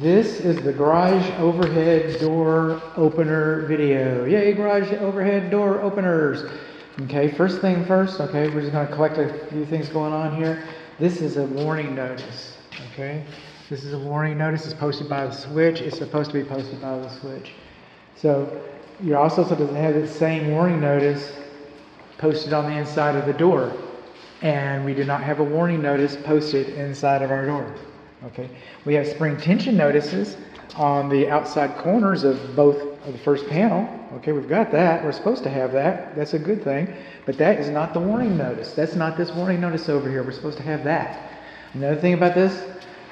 This is the garage overhead door opener video. Yay, garage overhead door openers. Okay, first thing first, okay, we're just going to collect a few things going on here. This is a warning notice, okay? This is a warning notice. It's posted by the switch. It's supposed to be posted by the switch. So you're also supposed to have the same warning notice posted on the inside of the door. And we do not have a warning notice posted inside of our door. Okay, we have spring tension notices on the outside corners of both of the first panel. Okay, we've got that. We're supposed to have that. That's a good thing. But that is not the warning notice. That's not this warning notice over here. We're supposed to have that. Another thing about this,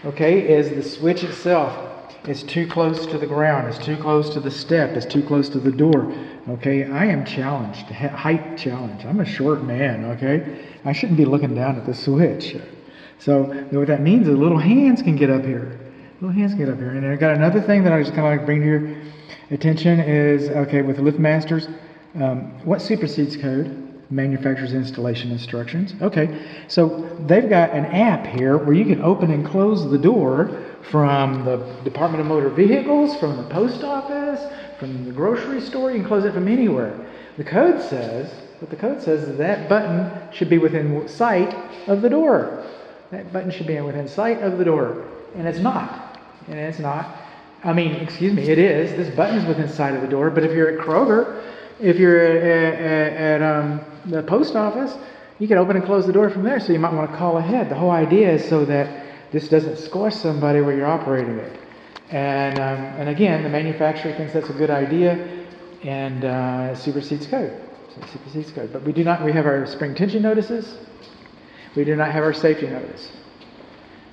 okay, is the switch itself is too close to the ground. It's too close to the step. It's too close to the door. Okay, I am challenged. Height challenge. I'm a short man, okay? I shouldn't be looking down at the switch. So what that means is little hands can get up here. Little hands can get up here. And I got another thing that I just kind of like bring to your attention is, okay, with LiftMasters, what supersedes code? Manufacturer's installation instructions. Okay, so they've got an app here where you can open and close the door from the Department of Motor Vehicles, from the post office, from the grocery store. You can close it from anywhere. The code says, what the code says is that button should be within sight of the door. That button should be within sight of the door. And it's not. And it's not. I mean, excuse me, it is. This button is within sight of the door. But if you're at Kroger, if you're at the post office, you can open and close the door from there. So you might want to call ahead. The whole idea is so that this doesn't squash somebody where you're operating it. And again, the manufacturer thinks that's a good idea, and it supersedes code. So it supersedes code. But we do not. We have our spring tension notices. We do not have our safety notice.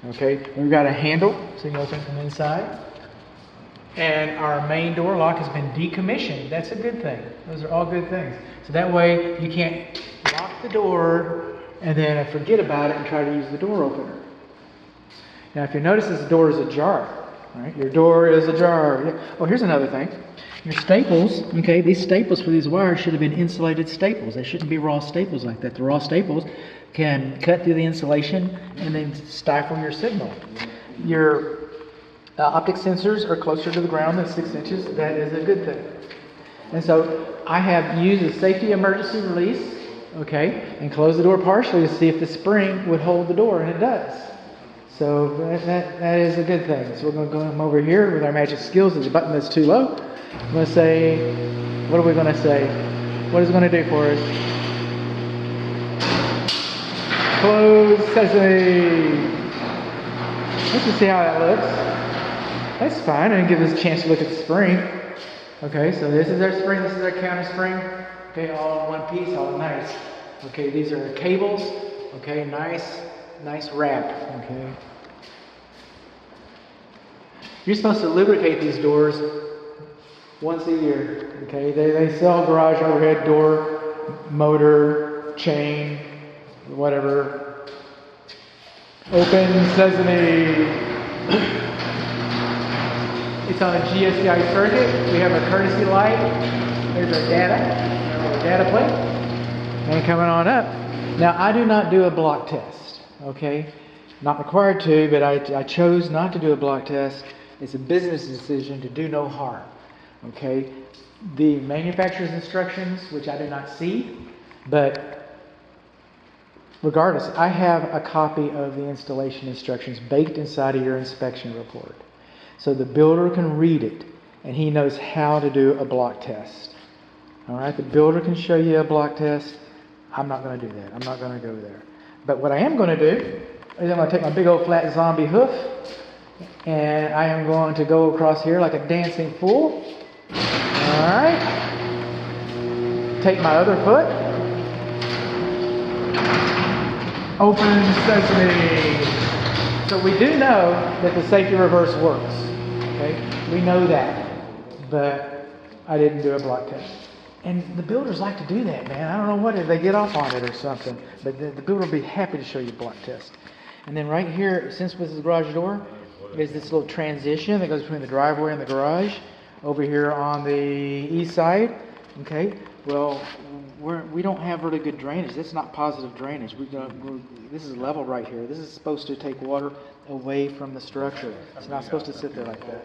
Okay, we've got a handle so you can open from inside. And our main door lock has been decommissioned. That's a good thing. Those are all good things. So that way you can't lock the door and then forget about it and try to use the door opener. Now if you notice this door is ajar, right? Your door is ajar. Yeah. Oh, here's another thing. Your staples, okay, these staples for these wires should have been insulated staples. They shouldn't be raw staples like that. The raw staples can cut through the insulation and then stifle your signal. Your optic sensors are closer to the ground than 6 inches. That is a good thing. And so I have used a safety emergency release, okay, and closed the door partially to see if the spring would hold the door, and it does. So that is a good thing. So we're going to go over here with our magic skills. There's a button that's too low. I'm going to say, what are we going to say? What is it going to do for us? Close sesame. Let's just see how that looks. That's fine. And give us a chance to look at the spring. Okay, so this is our spring. This is our counter spring. Okay, all in one piece, all nice. Okay, these are cables. Okay, nice wrap. Okay. You're supposed to lubricate these doors once a year. Okay, they sell garage overhead door, motor, chain, whatever. Open sesame. It's on a GSCI circuit. We have a courtesy light. There's our data plate. And coming on up. Now, I do not do a block test, okay? Not required to, but I chose not to do a block test. It's a business decision to do no harm, okay? The manufacturer's instructions, which I do not see, but regardless, I have a copy of the installation instructions baked inside of your inspection report. So the builder can read it, and he knows how to do a block test. All right, the builder can show you a block test. I'm not going to do that. I'm not going to go there. But what I am going to do is I'm going to take my big old flat zombie hoof, and I am going to go across here like a dancing fool. All right. Take my other foot. Open sesame. So we do know that the safety reverse works. Okay, we know that, but I didn't do a block test. And the builders like to do that, man. I don't know what if they get off on it or something, but the builder will be happy to show you a block test. And then right here, since this is the garage door, is this little transition that goes between the driveway and the garage over here on the east side. Okay, well, we don't have really good drainage. This is not positive drainage. This is level right here. This is supposed to take water away from the structure. It's not supposed to sit there like that.